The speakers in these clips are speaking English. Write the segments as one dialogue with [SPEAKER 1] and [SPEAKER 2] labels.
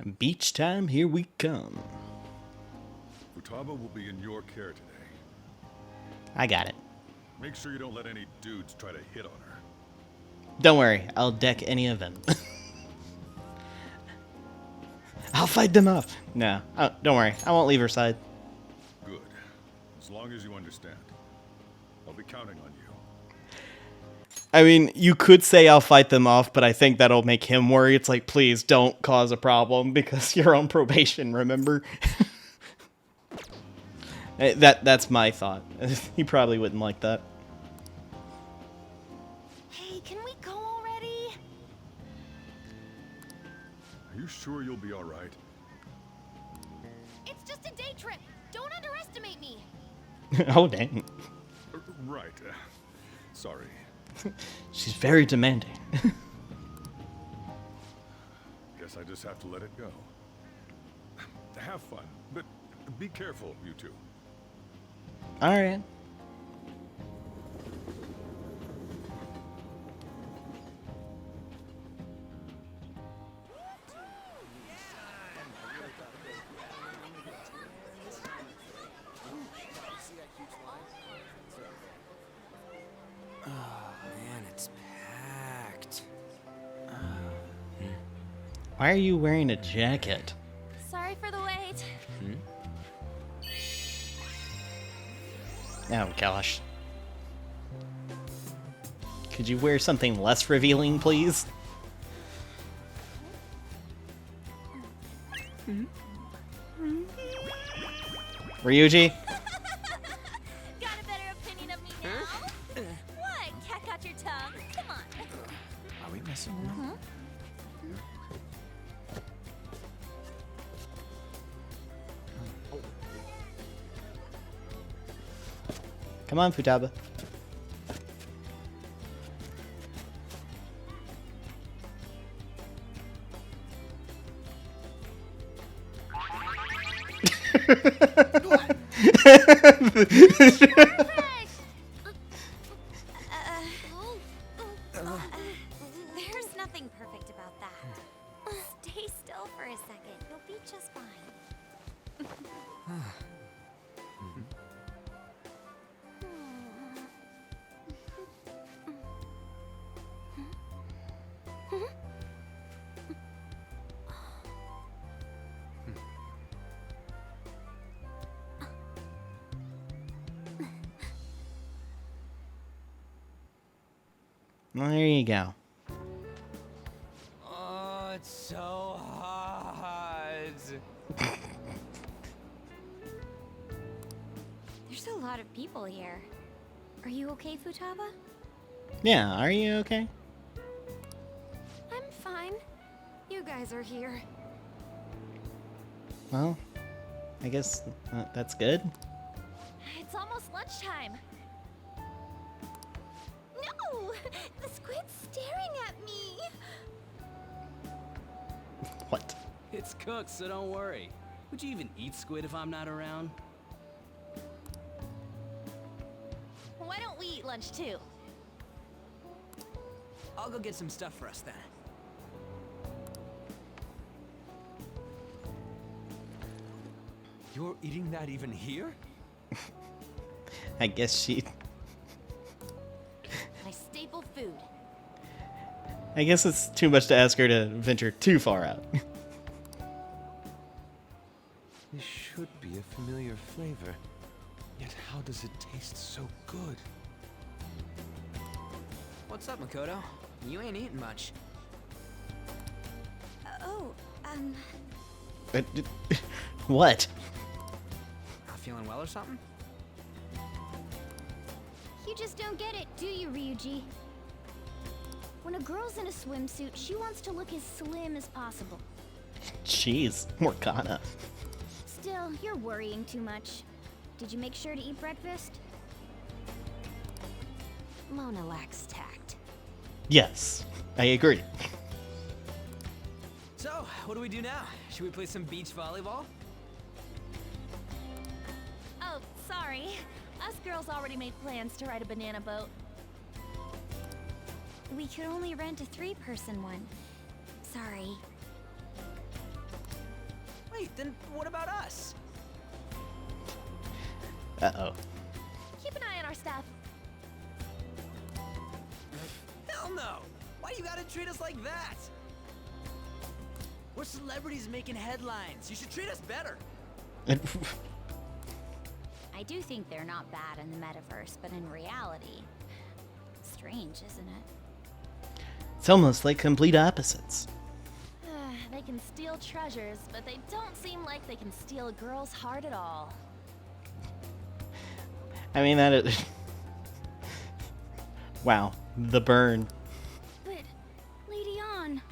[SPEAKER 1] Beach time, here we come.
[SPEAKER 2] Futaba will be in your care today.
[SPEAKER 1] I got it.
[SPEAKER 2] Make sure you don't let any dudes try to hit on her.
[SPEAKER 1] Don't worry, I'll deck any of them. I'll fight them off. No, don't worry, I won't leave her side.
[SPEAKER 2] Good. As long as you understand. I'll be counting on you.
[SPEAKER 1] I mean, you could say I'll fight them off, but I think that'll make him worry. It's like, please don't cause a problem because you're on probation, remember? That's my thought. He probably wouldn't like that.
[SPEAKER 3] Hey, can we go already?
[SPEAKER 2] Are you sure you'll be alright?
[SPEAKER 3] It's just a day trip. Don't underestimate me.
[SPEAKER 1] Oh, dang.
[SPEAKER 2] Right. Sorry.
[SPEAKER 1] She's very demanding.
[SPEAKER 2] Guess I just have to let it go. Have fun, but be careful, you two.
[SPEAKER 1] Alright.
[SPEAKER 4] Man, it's packed.
[SPEAKER 1] Why are you wearing a jacket?
[SPEAKER 3] Sorry for the wait.
[SPEAKER 1] Oh, gosh. Could you wear something less revealing, please? Ryuji?
[SPEAKER 3] Got a better opinion of me now? What? Cat got your tongue? Come on.
[SPEAKER 4] Are we messing around?
[SPEAKER 1] Come on, Futaba.
[SPEAKER 3] Perfect. There's nothing perfect about that. Stay still for a second. You'll be just fine.
[SPEAKER 1] Well, there you go.
[SPEAKER 4] Oh, it's so hot.
[SPEAKER 3] There's a lot of people here. Are you okay, Futaba?
[SPEAKER 1] Yeah, are you okay?
[SPEAKER 3] I'm fine. You guys are here.
[SPEAKER 1] Well, I guess that's good.
[SPEAKER 3] It's almost lunchtime. No! The squid's staring at me!
[SPEAKER 1] What?
[SPEAKER 5] It's cooked, so don't worry. Would you even eat squid if I'm not around?
[SPEAKER 3] Why don't we eat lunch too?
[SPEAKER 4] I'll go get some stuff for us then. You're eating that even here?
[SPEAKER 1] I guess she...
[SPEAKER 3] My staple food.
[SPEAKER 1] I guess it's too much to ask her to venture too far out.
[SPEAKER 6] This should be a familiar flavor. Yet how does it taste so good?
[SPEAKER 4] What's up, Makoto? You ain't eating much.
[SPEAKER 3] Oh,
[SPEAKER 1] What?
[SPEAKER 4] Not feeling well or something?
[SPEAKER 3] you just don't get it, do you, Ryuji? When a girl's in a swimsuit, she wants to look as slim as possible.
[SPEAKER 1] Jeez, Morgana.
[SPEAKER 3] Still, you're worrying too much. Did you make sure to eat breakfast? Mona lacks tact.
[SPEAKER 1] Yes, I agree.
[SPEAKER 4] So, what do we do now? Should we play some beach volleyball?
[SPEAKER 3] Oh, sorry. Us girls already made plans to ride a banana boat. We could only rent a 3-person one. Sorry.
[SPEAKER 4] Wait, then what about us?
[SPEAKER 1] Uh-oh.
[SPEAKER 3] Keep an eye on our stuff.
[SPEAKER 4] Hell no! Why you gotta treat us like that? We're celebrities making headlines. You should treat us better.
[SPEAKER 3] I do think they're not bad in the metaverse, but in reality, strange, isn't it?
[SPEAKER 1] It's almost like complete opposites.
[SPEAKER 3] They can steal treasures, but they don't seem like they can steal a girl's heart at all.
[SPEAKER 1] I mean, that is... Wow, the burn.
[SPEAKER 3] But, Lady On...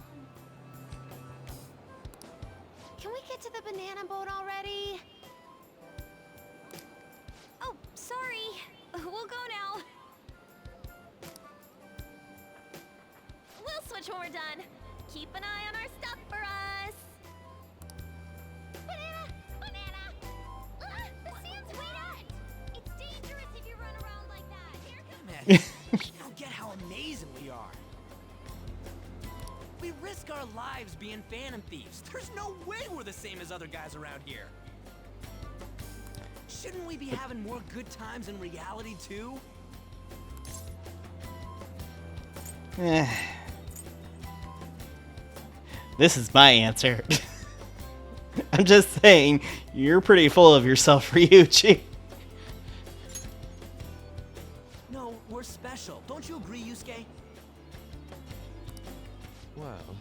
[SPEAKER 3] Can we get to the banana boat already? Oh, sorry. We'll go now. We'll switch when we're done. Keep an eye on our stuff for us. Banana! Banana! Ah, the sand's wet! It's dangerous if you run around like that. Here comes...
[SPEAKER 4] Man, you don't get how amazing we are. We risk our lives being Phantom Thieves. There's no way we're the same as other guys around here. Shouldn't we be having more good times in reality too?
[SPEAKER 1] This is my answer. I'm just saying, you're pretty full of yourself, Ryuji.
[SPEAKER 4] No, we're special. Don't you agree, Yusuke?
[SPEAKER 6] Well,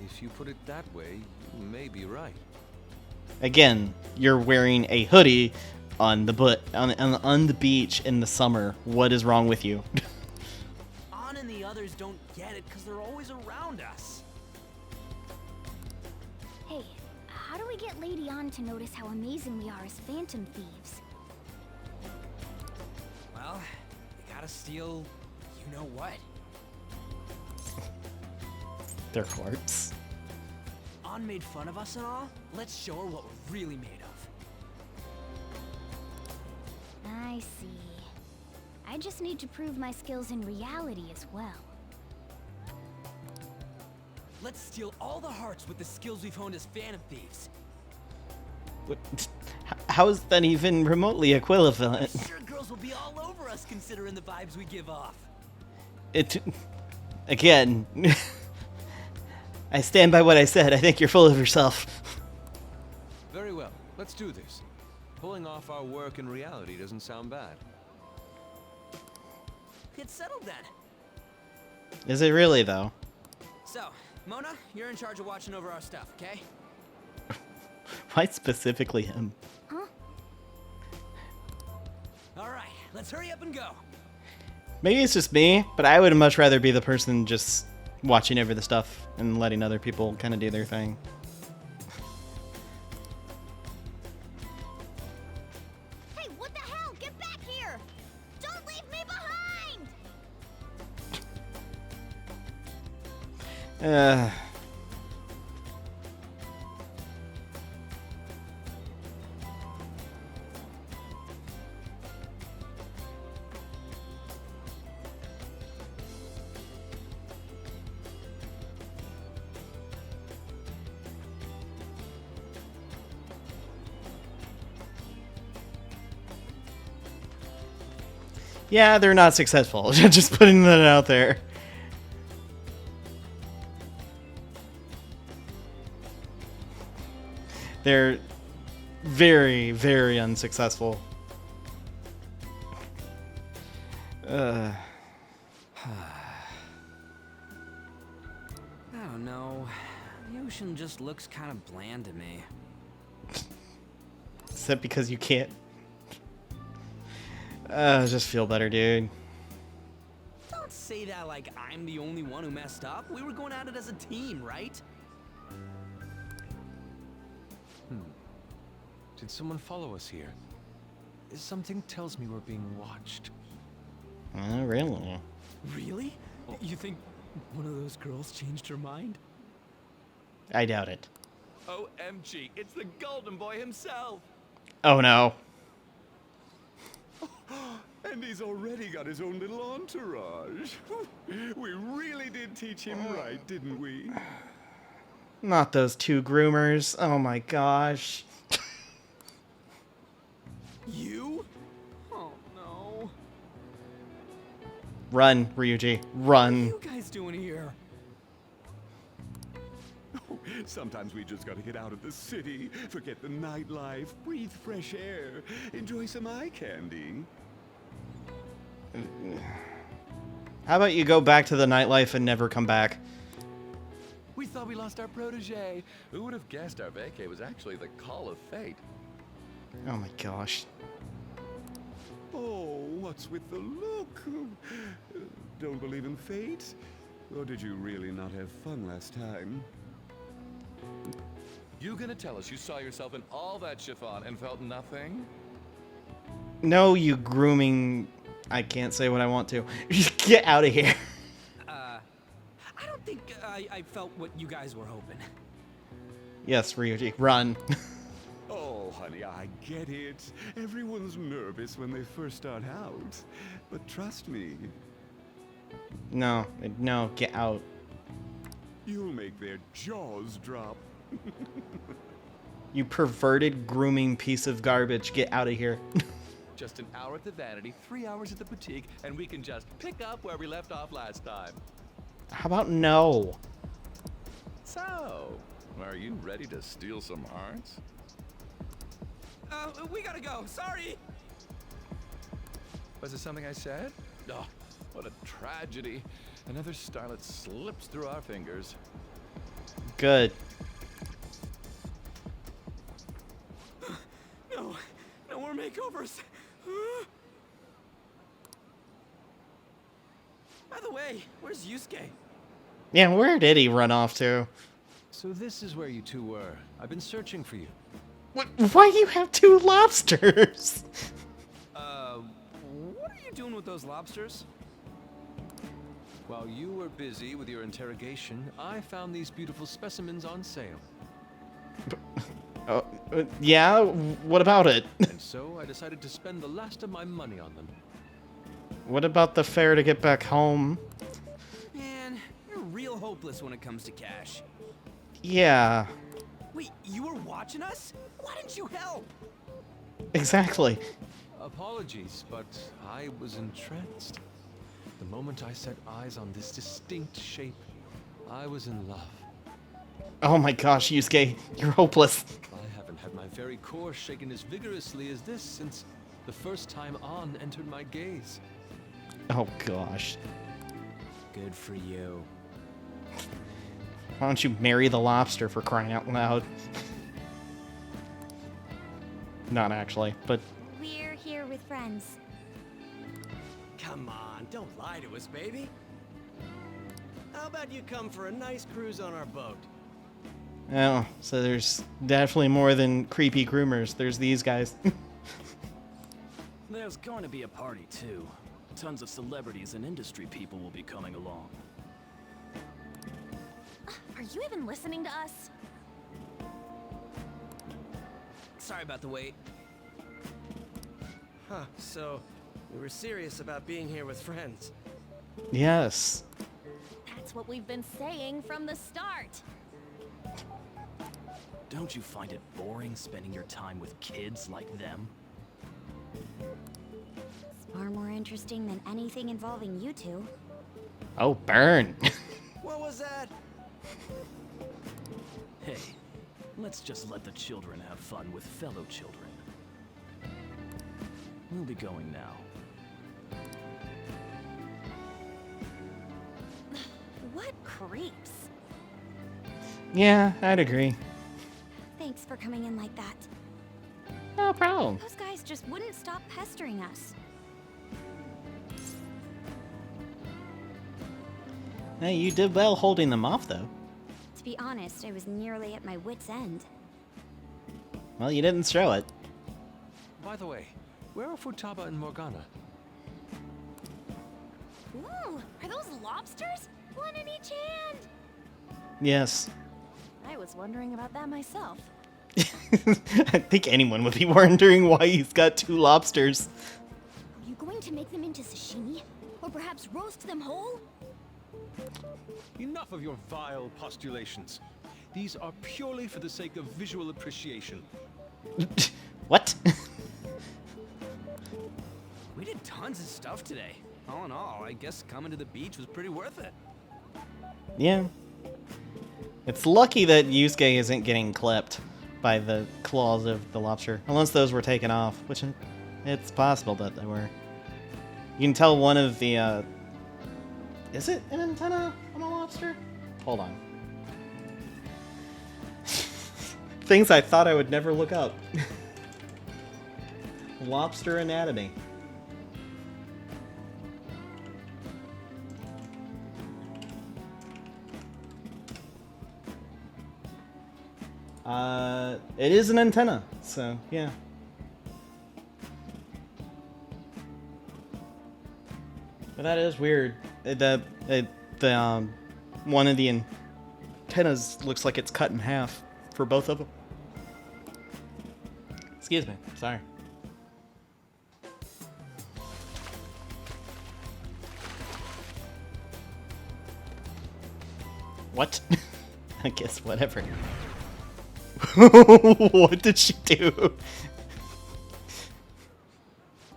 [SPEAKER 6] if you put it that way, you may be right.
[SPEAKER 1] Again, you're wearing a hoodie on the beach in the summer. What is wrong with you?
[SPEAKER 4] On and the others don't get it because they're always around us.
[SPEAKER 3] Hey, how do we get Lady On to notice how amazing we are as Phantom Thieves?
[SPEAKER 4] Well, we gotta steal you know what.
[SPEAKER 1] Their hearts.
[SPEAKER 4] On made fun of us and all. Let's show her what we're really made of.
[SPEAKER 3] I see. I just need to prove my skills in reality as well.
[SPEAKER 4] Let's steal all the hearts with the skills we've honed as Phantom Thieves.
[SPEAKER 1] How is that even remotely equivalent?
[SPEAKER 4] Sure, girls will be all over us considering the vibes we give off.
[SPEAKER 1] Again, I stand by what I said. I think you're full of yourself.
[SPEAKER 6] Very well, let's do this. Pulling off our work in reality doesn't sound bad.
[SPEAKER 4] It's settled then.
[SPEAKER 1] Is it really, though?
[SPEAKER 4] So, Mona, you're in charge of watching over our stuff, okay?
[SPEAKER 1] Why specifically him?
[SPEAKER 3] Huh?
[SPEAKER 4] All right, let's hurry up and go.
[SPEAKER 1] Maybe it's just me, but I would much rather be the person just watching over the stuff and letting other people kind of do their thing.
[SPEAKER 3] Hey, what the hell? Get back here! Don't leave me behind!
[SPEAKER 1] Yeah, they're not successful. Just putting that out there. They're very, very unsuccessful.
[SPEAKER 4] I don't know. The ocean just looks kind of bland to me.
[SPEAKER 1] Is that because you can't? Just feel better, dude.
[SPEAKER 4] Don't say that like I'm the only one who messed up. We were going at it as a team, right?
[SPEAKER 6] Did someone follow us here? Something tells me we're being watched.
[SPEAKER 1] Really?
[SPEAKER 4] Really? You think one of those girls changed her mind?
[SPEAKER 1] I doubt it.
[SPEAKER 6] OMG, it's the Golden Boy himself!
[SPEAKER 1] Oh no.
[SPEAKER 2] And he's already got his own little entourage. We really did teach him right, didn't we?
[SPEAKER 1] Not those two groomers. Oh my gosh.
[SPEAKER 4] You? Oh no.
[SPEAKER 1] Run, Ryuji.
[SPEAKER 4] What are
[SPEAKER 1] Run.
[SPEAKER 4] you guys doing here?
[SPEAKER 2] Sometimes we just gotta get out of the city, forget the nightlife, breathe fresh air, enjoy some eye candy.
[SPEAKER 1] How about you go back to the nightlife and never come back?
[SPEAKER 6] We thought we lost our protege. Who would have guessed our vacay was actually the call of fate?
[SPEAKER 1] Oh my gosh.
[SPEAKER 2] Oh, what's with the look? Don't believe in fate? Or did you really not have fun last time?
[SPEAKER 6] You gonna tell us you saw yourself in all that chiffon and felt nothing?
[SPEAKER 1] No, you grooming... I can't say what I want to. Get out of here.
[SPEAKER 4] I don't think I felt what you guys were hoping.
[SPEAKER 1] Yes, Ryuji, run.
[SPEAKER 2] Oh, honey, I get it. Everyone's nervous when they first start out. But trust me,
[SPEAKER 1] No, get out.
[SPEAKER 2] you'll make their jaws drop.
[SPEAKER 1] You perverted grooming piece of garbage. Get out of here.
[SPEAKER 6] Just an hour at the vanity, 3 hours at the boutique, and we can just pick up where we left off last time.
[SPEAKER 1] How about no?
[SPEAKER 6] So, are you ready to steal some hearts?
[SPEAKER 4] We gotta go. Sorry.
[SPEAKER 6] Was it something I said? Oh, what a tragedy. Another starlet slips through our fingers.
[SPEAKER 1] Good.
[SPEAKER 4] No more makeovers. By the way, where's Yusuke?
[SPEAKER 1] Yeah, where did he run off to?
[SPEAKER 6] So this is where you two were. I've been searching for you.
[SPEAKER 1] Why do you have two lobsters?
[SPEAKER 4] What are you doing with those lobsters?
[SPEAKER 6] While you were busy with your interrogation, I found these beautiful specimens on sale.
[SPEAKER 1] Yeah, what about it?
[SPEAKER 6] And so I decided to spend the last of my money on them.
[SPEAKER 1] What about the fare to get back home?
[SPEAKER 4] Man, you're real hopeless when it comes to cash.
[SPEAKER 1] Yeah,
[SPEAKER 4] Wait, you were watching us? Why didn't you help?
[SPEAKER 1] exactly.
[SPEAKER 6] Apologies, but I was entranced. The moment I set eyes on this distinct shape, I was in love.
[SPEAKER 1] Oh my gosh, Yusuke, you're hopeless.
[SPEAKER 6] I haven't had my very core shaken as vigorously as this since the first time An entered my gaze.
[SPEAKER 1] Oh gosh.
[SPEAKER 4] Good for you.
[SPEAKER 1] Why don't you marry the lobster, for crying out loud? Not actually, but
[SPEAKER 3] We're here with friends.
[SPEAKER 4] Come on, don't lie to us, baby. How about you come for a nice cruise on our boat?
[SPEAKER 1] oh, so there's definitely more than creepy groomers. There's these guys.
[SPEAKER 7] There's going to be a party, too. Tons of celebrities and industry people will be coming along.
[SPEAKER 3] Are you even listening to us?
[SPEAKER 4] Sorry about the wait. Huh, so we were serious about being here with friends.
[SPEAKER 1] Yes.
[SPEAKER 3] That's what we've been saying from the start.
[SPEAKER 7] Don't you find it boring spending your time with kids like them?
[SPEAKER 3] It's far more interesting than anything involving you two.
[SPEAKER 1] Oh, burn.
[SPEAKER 4] What was that?
[SPEAKER 7] Hey, let's just let the children have fun with fellow children. We'll be going now.
[SPEAKER 3] What creeps.
[SPEAKER 1] Yeah, I'd agree.
[SPEAKER 3] Thanks for coming in like that.
[SPEAKER 1] No problem.
[SPEAKER 3] Those guys just wouldn't stop pestering us.
[SPEAKER 1] Hey, you did well holding them off, though.
[SPEAKER 3] To be honest, I was nearly at my wit's end.
[SPEAKER 1] Well, you didn't show it.
[SPEAKER 6] By the way, where are Futaba and Morgana?
[SPEAKER 3] Ooh, are those lobsters? One in each hand!
[SPEAKER 1] Yes.
[SPEAKER 3] I was wondering about that myself.
[SPEAKER 1] I think anyone would be wondering why he's got two lobsters.
[SPEAKER 3] Are you going to make them into sashimi? Or perhaps roast them whole?
[SPEAKER 6] Enough of your vile postulations. These are purely for the sake of visual appreciation.
[SPEAKER 1] What?
[SPEAKER 4] We did tons of stuff today. All in all, I guess coming to the beach was pretty worth it.
[SPEAKER 1] Yeah. It's lucky that Yusuke isn't getting clipped by the claws of the lobster. Unless those were taken off, which it's possible that they were. You can tell one of the, is it an antenna on a lobster? Hold on. Things I thought I would never look up. Lobster anatomy. It is an antenna, so yeah. But that is weird. One of the antennas looks like it's cut in half for both of them. Excuse me, sorry. What? I guess whatever. What did she do?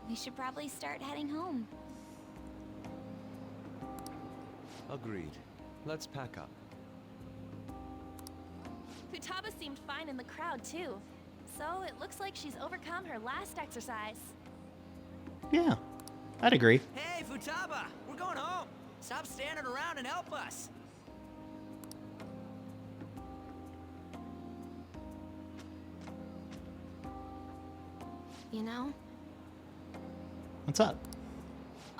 [SPEAKER 3] We should probably start heading home.
[SPEAKER 6] Agreed. Let's pack up.
[SPEAKER 8] Futaba seemed fine in the crowd, too. So it looks like she's overcome her last exercise.
[SPEAKER 1] Yeah, I'd agree.
[SPEAKER 4] Hey, Futaba! We're going home! Stop standing around and help us!
[SPEAKER 3] You know,
[SPEAKER 1] What's up?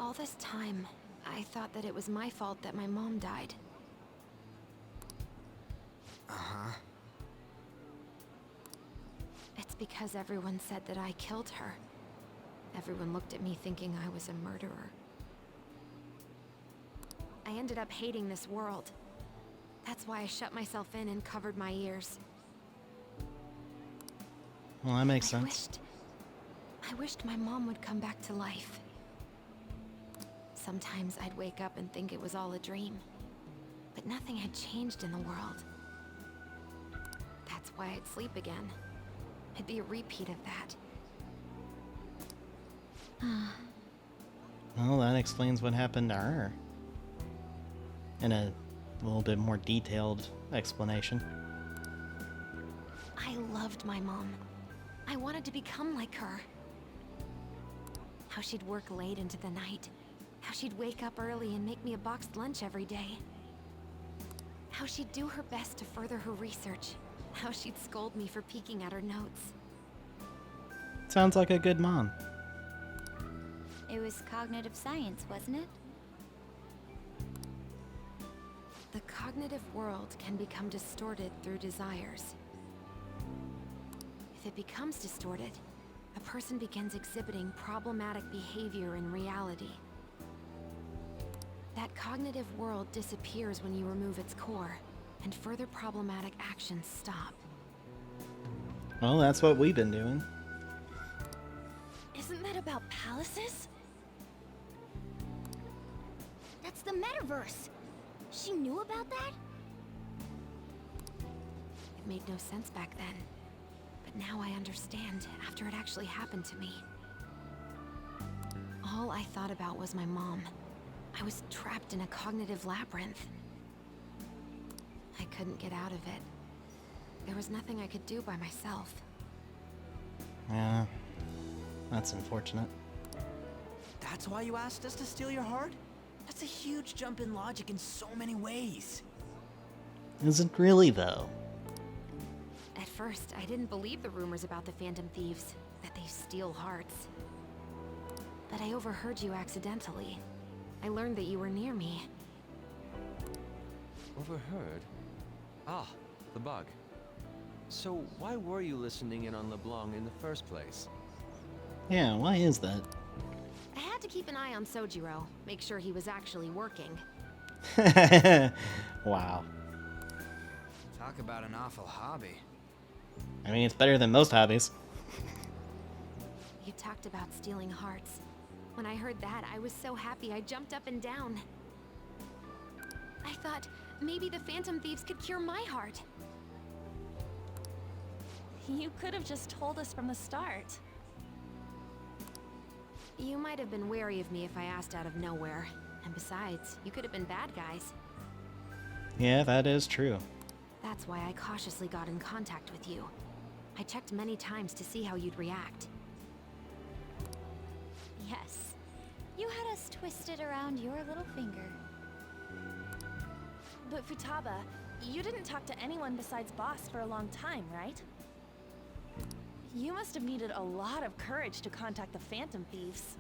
[SPEAKER 3] all this time, I thought that it was my fault that my mom died.
[SPEAKER 4] Uh-huh.
[SPEAKER 3] It's because everyone said that I killed her. Everyone looked at me thinking I was a murderer. I ended up hating this world. That's why I shut myself in and covered my ears.
[SPEAKER 1] Well, that makes sense.
[SPEAKER 3] I wished my mom would come back to life. Sometimes I'd wake up and think it was all a dream. But nothing had changed in the world. That's why I'd sleep again. It'd be a repeat of that.
[SPEAKER 1] Well, that explains what happened to her. In a little bit more detailed explanation.
[SPEAKER 3] I loved my mom. I wanted to become like her. How she'd work late into the night. How she'd wake up early and make me a boxed lunch every day. How she'd do her best to further her research. How she'd scold me for peeking at her notes.
[SPEAKER 1] Sounds like a good mom.
[SPEAKER 3] It was cognitive science, wasn't it? The cognitive world can become distorted through desires. If it becomes distorted, a person begins exhibiting problematic behavior in reality. That cognitive world disappears when you remove its core, and further problematic actions stop.
[SPEAKER 1] Well, that's what we've been doing.
[SPEAKER 8] Isn't that about palaces?
[SPEAKER 3] That's the metaverse! She knew about that? It made no sense back then. But now I understand after it actually happened to me. All I thought about was my mom. I was trapped in a cognitive labyrinth. I couldn't get out of it. There was nothing I could do by myself.
[SPEAKER 1] Yeah, that's unfortunate.
[SPEAKER 4] That's why you asked us to steal your heart? That's a huge jump in logic in so many ways.
[SPEAKER 1] Is it really, though?
[SPEAKER 3] At first, I didn't believe the rumors about the Phantom Thieves, that they steal hearts. But I overheard you accidentally. I learned that you were near me.
[SPEAKER 6] Overheard? Ah, the bug. So why were you listening in on LeBlanc in the first place?
[SPEAKER 1] Yeah, why is that?
[SPEAKER 3] I had to keep an eye on Sojiro, make sure he was actually working.
[SPEAKER 1] Wow.
[SPEAKER 4] Talk about an awful hobby.
[SPEAKER 1] I mean, it's better than most hobbies.
[SPEAKER 3] You talked about stealing hearts. When I heard that, I was so happy I jumped up and down. I thought maybe the Phantom Thieves could cure my heart.
[SPEAKER 8] You could have just told us from the start.
[SPEAKER 3] You might have been wary of me if I asked out of nowhere. And besides, you could have been bad guys.
[SPEAKER 1] Yeah, that is true.
[SPEAKER 3] That's why I cautiously got in contact with you. I checked many times to see how you'd react.
[SPEAKER 8] Yes. You had us twisted around your little finger. But Futaba, you didn't talk to anyone besides Boss for a long time, right? You must have needed a lot of courage to contact the Phantom Thieves.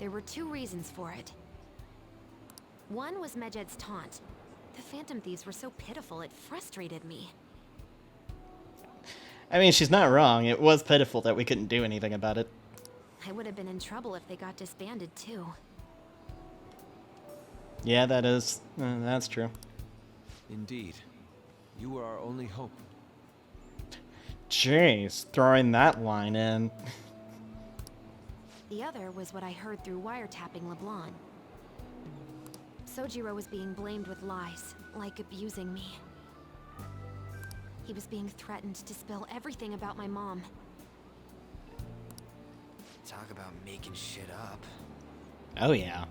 [SPEAKER 3] There were two reasons for it. One was Medjed's taunt. The Phantom Thieves were so pitiful, it frustrated me.
[SPEAKER 1] I mean, she's not wrong. It was pitiful that we couldn't do anything about it.
[SPEAKER 3] I would have been in trouble if they got disbanded, too.
[SPEAKER 1] Yeah, that's true.
[SPEAKER 6] Indeed. You were our only hope.
[SPEAKER 1] Jeez, throwing that line in.
[SPEAKER 3] The other was what I heard through wiretapping LeBlanc. Sojiro was being blamed with lies, like abusing me. He was being threatened to spill everything about my mom.
[SPEAKER 4] Talk about making shit up.
[SPEAKER 1] Oh, yeah.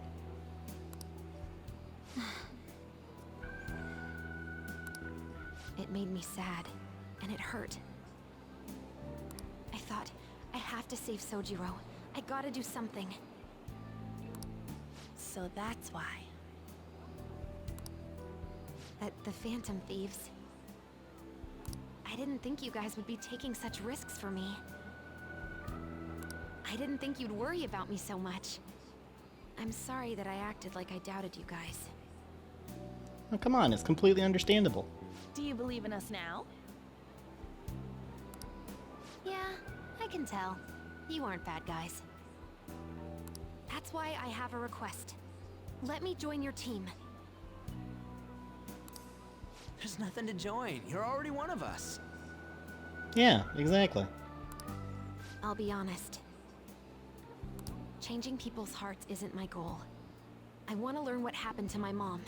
[SPEAKER 3] It made me sad, and it hurt. I thought, I have to save Sojiro. I gotta do something.
[SPEAKER 8] So that's why.
[SPEAKER 3] The Phantom Thieves. I didn't think you guys would be taking such risks for me. I didn't think you'd worry about me so much. I'm sorry that I acted like I doubted you guys.
[SPEAKER 1] Oh, come on, it's completely understandable.
[SPEAKER 8] Do you believe in us now?
[SPEAKER 3] Yeah, I can tell. You aren't bad guys. That's why I have a request. Let me join your team.
[SPEAKER 4] There's nothing to join. You're already one of us.
[SPEAKER 1] Yeah, exactly.
[SPEAKER 3] I'll be honest. Changing people's hearts isn't my goal. I want to learn what happened to my mom.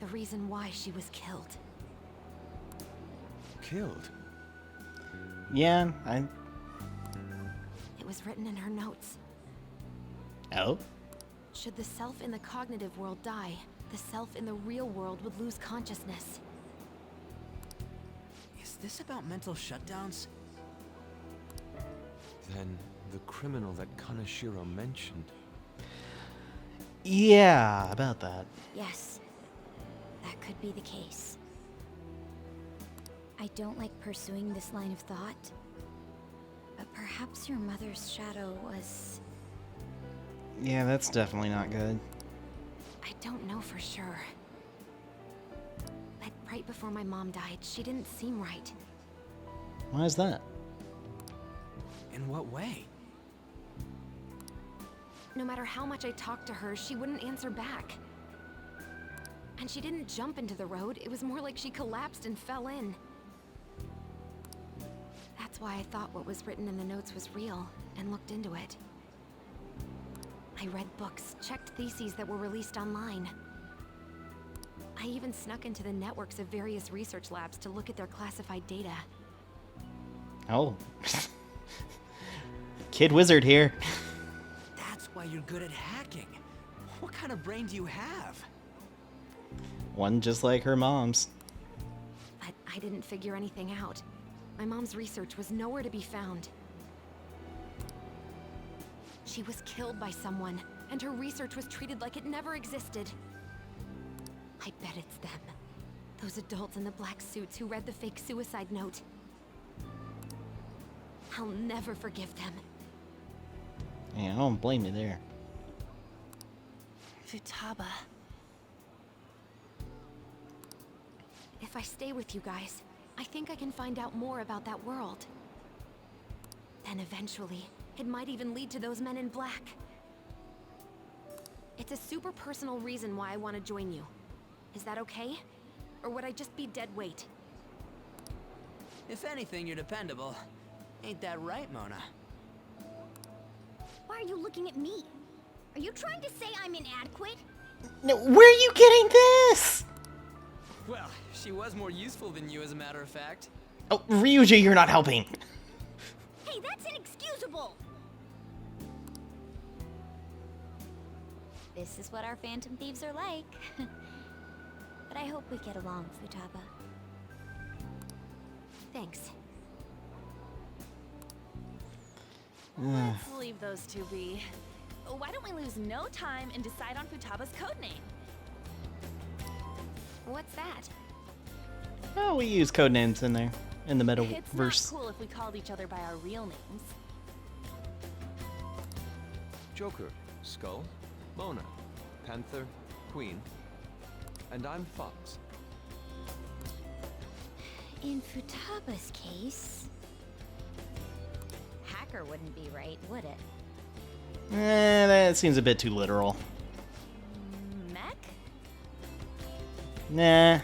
[SPEAKER 3] The reason why she was killed.
[SPEAKER 6] Killed?
[SPEAKER 1] Yeah,
[SPEAKER 3] It was written in her notes.
[SPEAKER 1] Oh?
[SPEAKER 3] Should the self in the cognitive world die, the self in the real world would lose consciousness.
[SPEAKER 4] Is this about mental shutdowns?
[SPEAKER 6] Then the criminal that Kaneshiro mentioned.
[SPEAKER 1] Yeah, about that.
[SPEAKER 9] Yes, that could be the case. I don't like pursuing this line of thought, but perhaps your mother's shadow was...
[SPEAKER 1] Yeah, that's definitely not good.
[SPEAKER 3] I don't know for sure. But right before my mom died, she didn't seem right.
[SPEAKER 1] Why is that?
[SPEAKER 4] In what way?
[SPEAKER 3] No matter how much I talked to her, she wouldn't answer back. And she didn't jump into the road, it was more like she collapsed and fell in. That's why I thought what was written in the notes was real, and looked into it. I read books, checked theses that were released online. I even snuck into the networks of various research labs to look at their classified data.
[SPEAKER 1] Oh. Kid wizard here.
[SPEAKER 4] That's why you're good at hacking. What kind of brain do you have?
[SPEAKER 1] One just like her mom's.
[SPEAKER 3] But I didn't figure anything out. My mom's research was nowhere to be found. She was killed by someone, and her research was treated like it never existed. I bet it's them. Those adults in the black suits who read the fake suicide note. I'll never forgive them.
[SPEAKER 1] Yeah, I don't blame you there.
[SPEAKER 8] Futaba.
[SPEAKER 3] If I stay with you guys, I think I can find out more about that world. Then eventually, it might even lead to those men in black. It's a super personal reason why I want to join you. Is that okay? Or would I just be dead weight?
[SPEAKER 4] If anything, you're dependable. Ain't that right, Mona?
[SPEAKER 9] Why are you looking at me? Are you trying to say I'm inadequate?
[SPEAKER 1] No, where are you getting this?
[SPEAKER 4] Well, she was more useful than you, as a matter of fact.
[SPEAKER 1] Oh, Ryuji, you're not helping.
[SPEAKER 9] Hey, that's inexcusable! This is what our Phantom Thieves are like. But I hope we get along, Futaba.
[SPEAKER 3] Thanks.
[SPEAKER 8] Let's leave those two be. Why don't we lose no time and decide on Futaba's codename?
[SPEAKER 3] What's that?
[SPEAKER 1] Oh, we use code names in there, in the
[SPEAKER 8] It's not
[SPEAKER 1] metaverse.
[SPEAKER 8] cool if we called each other by our real names.
[SPEAKER 6] Joker, Skull, Mona, Panther, Queen, and I'm Fox.
[SPEAKER 9] In Futaba's case... Hacker wouldn't be right, would it?
[SPEAKER 1] That seems a bit too literal.
[SPEAKER 8] Mech?
[SPEAKER 1] Nah.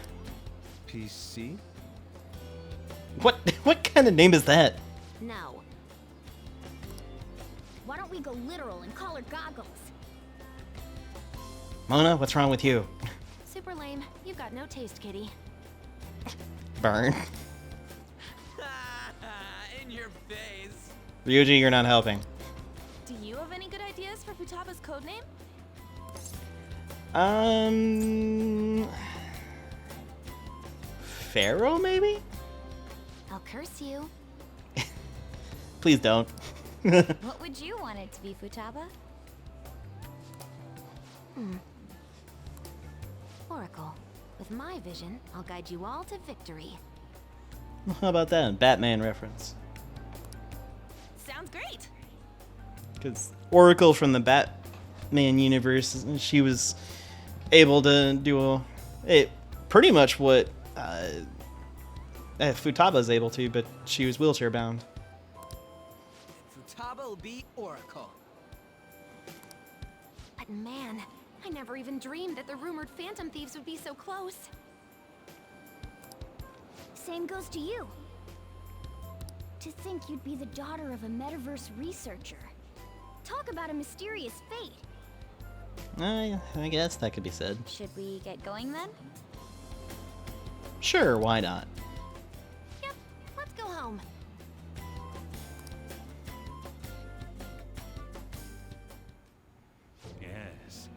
[SPEAKER 6] PC?
[SPEAKER 1] What kind of name is that?
[SPEAKER 3] No.
[SPEAKER 9] Why don't we go literal and call her Goggles?
[SPEAKER 1] Mona, what's wrong with you?
[SPEAKER 3] Super lame. You've got no taste, kitty.
[SPEAKER 1] Burn.
[SPEAKER 4] In your face.
[SPEAKER 1] Ryuji, you're not helping.
[SPEAKER 8] Do you have any good ideas for Futaba's codename?
[SPEAKER 1] Pharaoh, maybe?
[SPEAKER 3] I'll curse you.
[SPEAKER 1] Please don't.
[SPEAKER 9] What would you want it to be, Futaba?
[SPEAKER 3] Oracle. With my vision, I'll guide you all to victory.
[SPEAKER 1] How about that? Batman reference.
[SPEAKER 8] Sounds great!
[SPEAKER 1] Because Oracle from the Batman universe, she was able to do pretty much what Futaba's able to, but she was wheelchair bound.
[SPEAKER 4] Futaba will be Oracle.
[SPEAKER 3] But man, I never even dreamed that the rumored Phantom Thieves would be so close.
[SPEAKER 9] Same goes to you. To think you'd be the daughter of a metaverse researcher. Talk about a mysterious fate.
[SPEAKER 1] I guess that could be said.
[SPEAKER 9] Should we get going then?
[SPEAKER 1] Sure, why not?
[SPEAKER 3] Yep, let's go home.
[SPEAKER 10] Yes.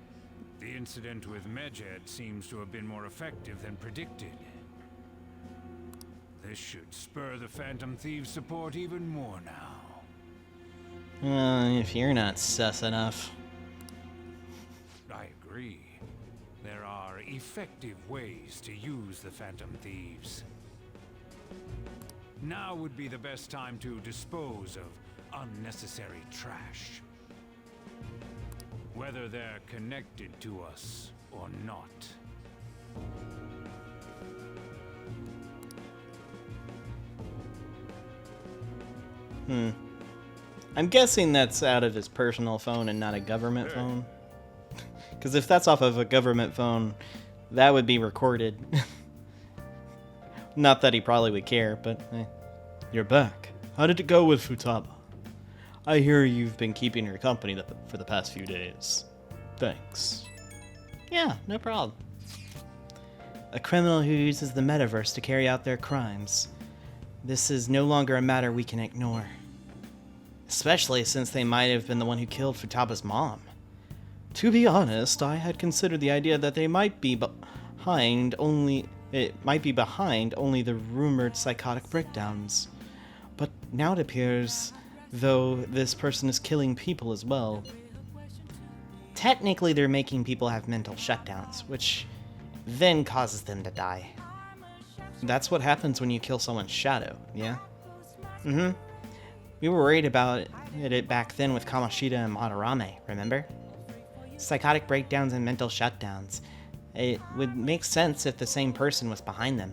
[SPEAKER 10] The incident with Medjed seems to have been more effective than predicted. This should spur the Phantom Thieves' support even more now.
[SPEAKER 1] If you're not sus enough.
[SPEAKER 10] I agree. There are effective ways to use the Phantom Thieves. Now would be the best time to dispose of unnecessary trash. Whether they're connected to us or not.
[SPEAKER 1] I'm guessing that's out of his personal phone and not a government phone. Because if that's off of a government phone, that would be recorded. Not that he probably would care, but you're back. How did it go with Futaba? I hear you've been keeping her company for the past few days. Thanks. Yeah, no problem. A criminal who uses the metaverse to carry out their crimes. This is no longer a matter we can ignore. Especially since they might have been the one who killed Futaba's mom. To be honest, I had considered the idea that they might be behind only the rumored psychotic breakdowns. But now it appears, though, this person is killing people as well. Technically, they're making people have mental shutdowns, which then causes them to die. That's what happens when you kill someone's shadow, yeah? We were worried about it back then with Kamoshida and Madarame, remember? Psychotic breakdowns and mental shutdowns. It would make sense if the same person was behind them.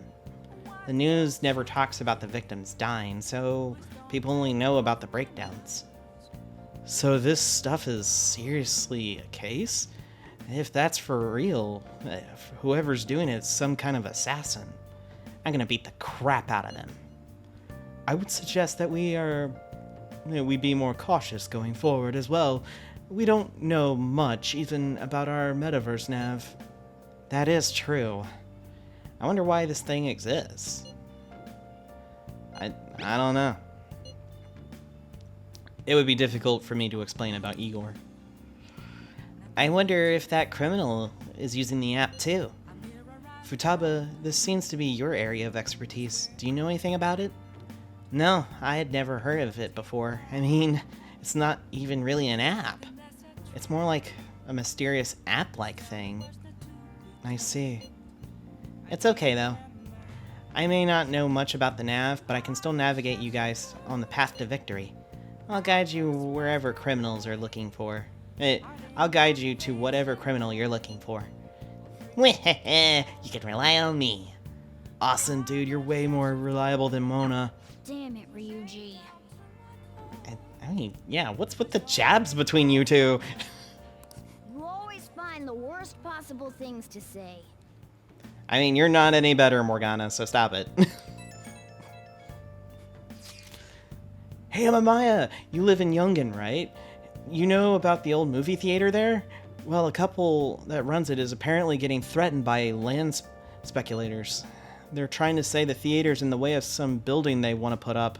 [SPEAKER 1] The news never talks about the victims dying, so people only know about the breakdowns. So this stuff is seriously a case? If that's for real, whoever's doing it is some kind of assassin. I'm gonna beat the crap out of them. I would suggest that we be more cautious going forward as well. We don't know much even about our metaverse nav. That is true. I wonder why this thing exists. I don't know. It would be difficult for me to explain about Igor. I wonder if that criminal is using the app too. Futaba, this seems to be your area of expertise. Do you know anything about it? No, I had never heard of it before. I mean, it's not even really an app. It's more like a mysterious app-like thing. I see. It's okay, though. I may not know much about the nav, but I can still navigate you guys on the path to victory. I'll guide you wherever criminals are looking for. I'll guide you to whatever criminal you're looking for. You can rely on me. Awesome, dude. You're way more reliable than Mona.
[SPEAKER 9] Damn it, Ryuji.
[SPEAKER 1] I mean, yeah, what's with the jabs between you two?
[SPEAKER 9] You always find the worst possible things to say.
[SPEAKER 1] I mean, you're not any better, Morgana, so stop it. Hey, Amamiya, you live in Yungen, right? You know about the old movie theater there? Well, a couple that runs it is apparently getting threatened by land speculators. They're trying to say the theater's in the way of some building they want to put up.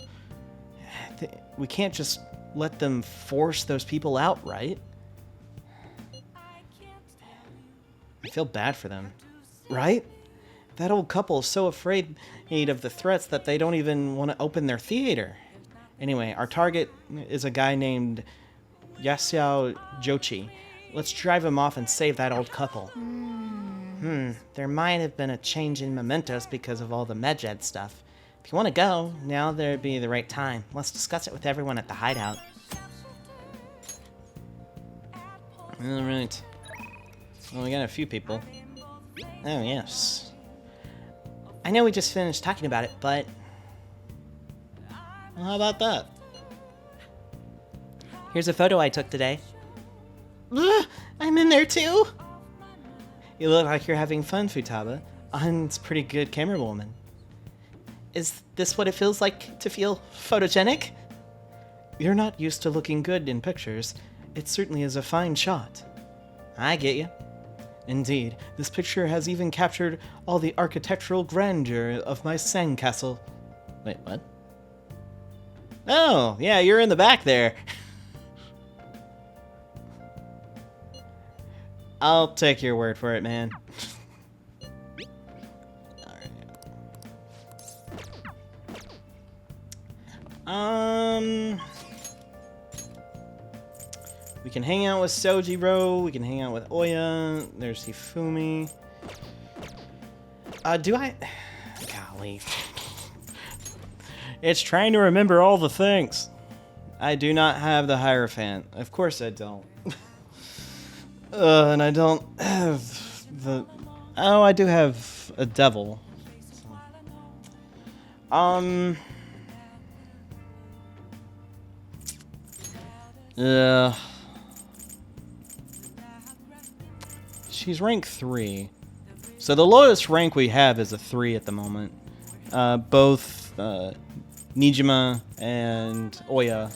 [SPEAKER 1] We can't just let them force those people out, right? I feel bad for them. Right? That old couple is so afraid of the threats that they don't even want to open their theater. Anyway, our target is a guy named Yasuo Jochi. Let's drive him off and save that old couple. There might have been a change in mementos because of all the Medjed stuff. If you want to go, now there'd be the right time. Let's discuss it with everyone at the hideout. Alright. Well, we got a few people. Oh, yes. I know we just finished talking about it, but... well, how about that? Here's a photo I took today. I'm in there too! You look like you're having fun, Futaba. An's pretty good camera woman. Is this what it feels like to feel photogenic? You're not used to looking good in pictures. It certainly is a fine shot. I get you. Indeed, this picture has even captured all the architectural grandeur of my sandcastle. Wait, what? Oh, yeah, you're in the back there. I'll take your word for it, man. We can hang out with Sojiro, we can hang out with Oya, there's Hifumi. Golly. It's trying to remember all the things. I do not have the Hierophant. Of course I don't. And I don't have the... oh, I do have a devil. Yeah. She's rank 3. So the lowest rank we have is a 3 at the moment. Both Nijima and Oya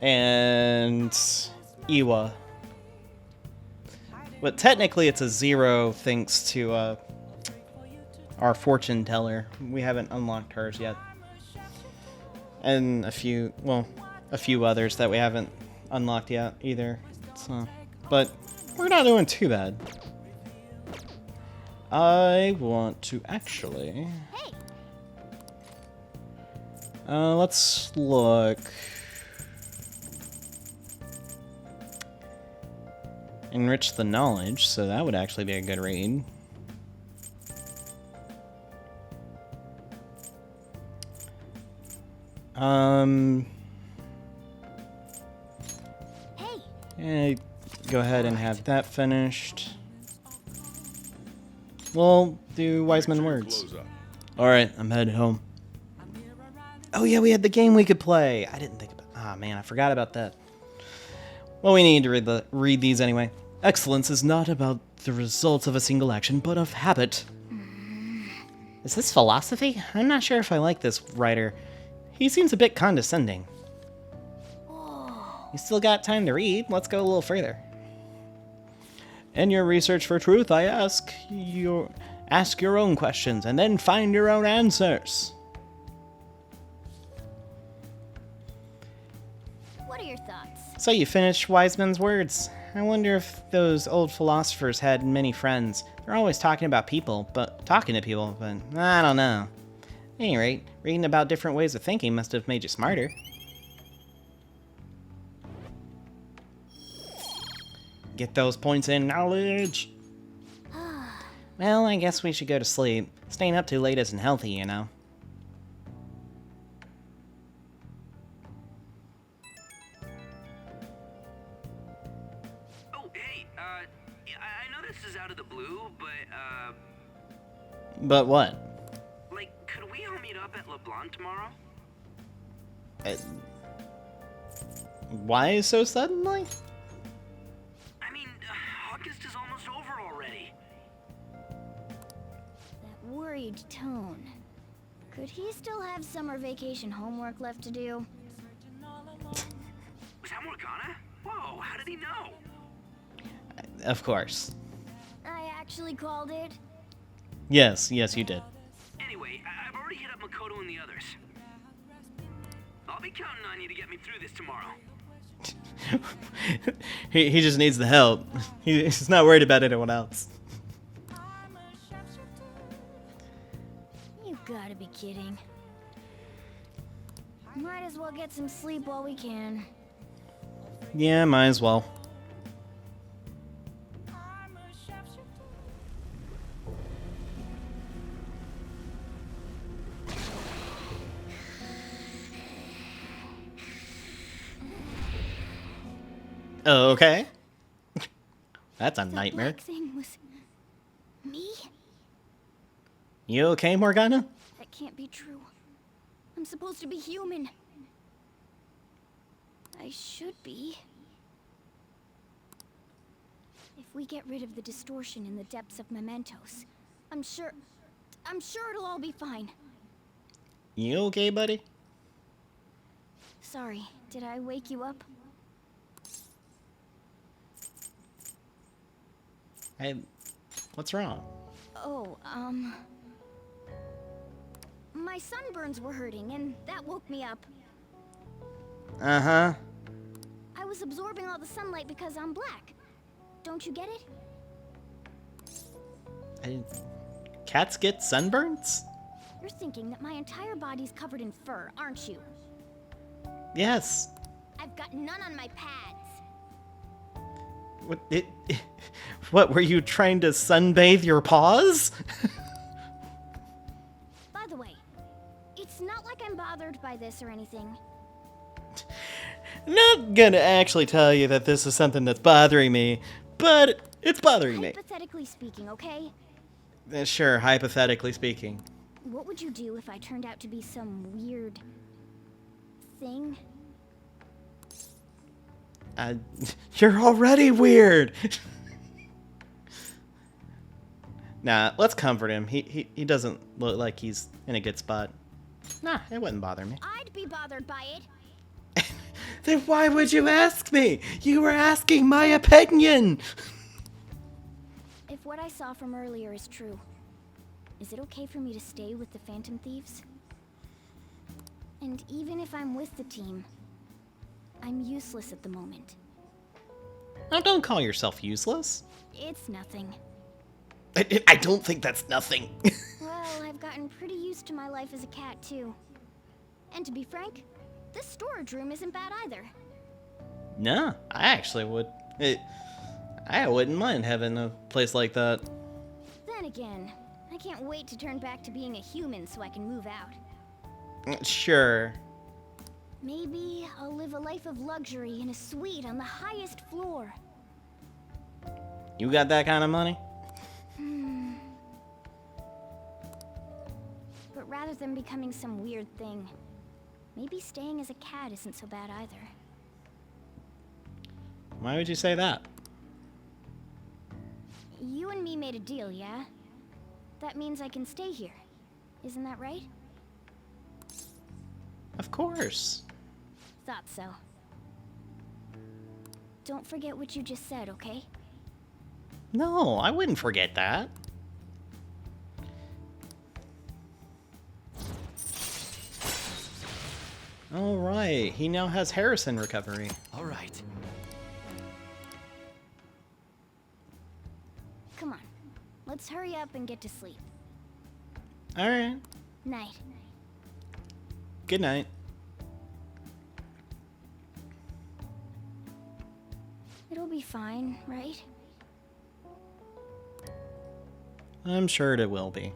[SPEAKER 1] and Iwa. But technically it's a 0 thanks to our fortune teller. We haven't unlocked hers yet. And a few others that we haven't unlocked yet either. So, but we're not doing too bad. I want to actually... let's look... enrich the knowledge, so that would actually be a good read. Yeah, go ahead and have that finished. We'll do Wiseman Words. Alright, I'm headed home. Oh yeah, we had the game we could play. I didn't think about... ah, man, I forgot about that. Well, we need to read these anyway. Excellence is not about the results of a single action, but of habit. Is this philosophy? I'm not sure if I like this writer. He seems a bit condescending. You still got time to read. Let's go a little further. In your research for truth, I ask Ask your own questions and then find your own answers.
[SPEAKER 9] What are your thoughts?
[SPEAKER 1] So you finished Wiseman's words. I wonder if those old philosophers had many friends. They're always talking to people, but I don't know. At any rate, reading about different ways of thinking must have made you smarter. Get those points in knowledge. Well, I guess we should go to sleep. Staying up too late isn't healthy, you know.
[SPEAKER 4] Oh, hey, I know this is out of the blue, but,
[SPEAKER 1] But what?
[SPEAKER 4] like, could we all meet up at LeBlanc tomorrow?
[SPEAKER 1] Why so suddenly?
[SPEAKER 4] I mean, August is almost over already.
[SPEAKER 9] That worried tone. Could he still have summer vacation homework left to do?
[SPEAKER 4] Was that Morgana? Whoa, how did he know?
[SPEAKER 1] Of course.
[SPEAKER 9] I actually called it.
[SPEAKER 1] Yes, you did.
[SPEAKER 4] Anyway, I've already hit up Makoto and the others. I'll be counting on you to get me through this tomorrow.
[SPEAKER 1] he just needs the help. He's not worried about anyone else.
[SPEAKER 9] You gotta be kidding. Might as well get some sleep while we can.
[SPEAKER 1] Yeah, might as well. Okay. That's a nightmare.
[SPEAKER 9] That black thing was me?
[SPEAKER 1] You okay, Morgana?
[SPEAKER 9] That can't be true. I'm supposed to be human. I should be. If we get rid of the distortion in the depths of mementos, I'm sure it'll all be fine.
[SPEAKER 1] You okay, buddy?
[SPEAKER 9] Sorry, did I wake you up?
[SPEAKER 1] Hey, what's wrong?
[SPEAKER 9] Oh, my sunburns were hurting, and that woke me up.
[SPEAKER 1] Uh-huh.
[SPEAKER 9] I was absorbing all the sunlight because I'm black. Don't you get it?
[SPEAKER 1] Cats get sunburns?
[SPEAKER 9] You're thinking that my entire body's covered in fur, aren't you?
[SPEAKER 1] Yes.
[SPEAKER 9] I've got none on my pads.
[SPEAKER 1] What, were you trying to sunbathe your paws?
[SPEAKER 9] By the way, it's not like I'm bothered by this or anything.
[SPEAKER 1] Not gonna actually tell you that this is something that's bothering me, but it's bothering me.
[SPEAKER 9] Hypothetically speaking, okay?
[SPEAKER 1] Sure, hypothetically speaking.
[SPEAKER 9] What would you do if I turned out to be some weird thing?
[SPEAKER 1] You're already weird. Nah, let's comfort him. He doesn't look like he's in a good spot. Nah, it wouldn't bother me.
[SPEAKER 9] I'd be bothered by it.
[SPEAKER 1] Then why would you ask me? You were asking my opinion.
[SPEAKER 9] If what I saw from earlier is true, is it okay for me to stay with the Phantom Thieves? And even if I'm with the team, I'm useless at the moment.
[SPEAKER 1] Now, don't call yourself useless.
[SPEAKER 9] It's nothing.
[SPEAKER 1] I don't think that's nothing.
[SPEAKER 9] Well, I've gotten pretty used to my life as a cat, too. And to be frank, this storage room isn't bad either.
[SPEAKER 1] No, I actually would. I wouldn't mind having a place like that.
[SPEAKER 9] Then again, I can't wait to turn back to being a human so I can move out.
[SPEAKER 1] Sure.
[SPEAKER 9] Maybe I'll live a life of luxury in a suite on the highest floor.
[SPEAKER 1] You got that kind of money?
[SPEAKER 9] But rather than becoming some weird thing, maybe staying as a cat isn't so bad either.
[SPEAKER 1] Why would you say that?
[SPEAKER 9] You and me made a deal, yeah? That means I can stay here. Isn't that right?
[SPEAKER 1] Of course.
[SPEAKER 9] Thought so. Don't forget what you just said, okay?
[SPEAKER 1] No, I wouldn't forget that. Alright, he now has Harrison recovery.
[SPEAKER 4] All right.
[SPEAKER 9] Come on. Let's hurry up and get to sleep.
[SPEAKER 1] Alright.
[SPEAKER 9] Night.
[SPEAKER 1] Good night.
[SPEAKER 9] It'll be fine, right?
[SPEAKER 1] I'm sure it will be.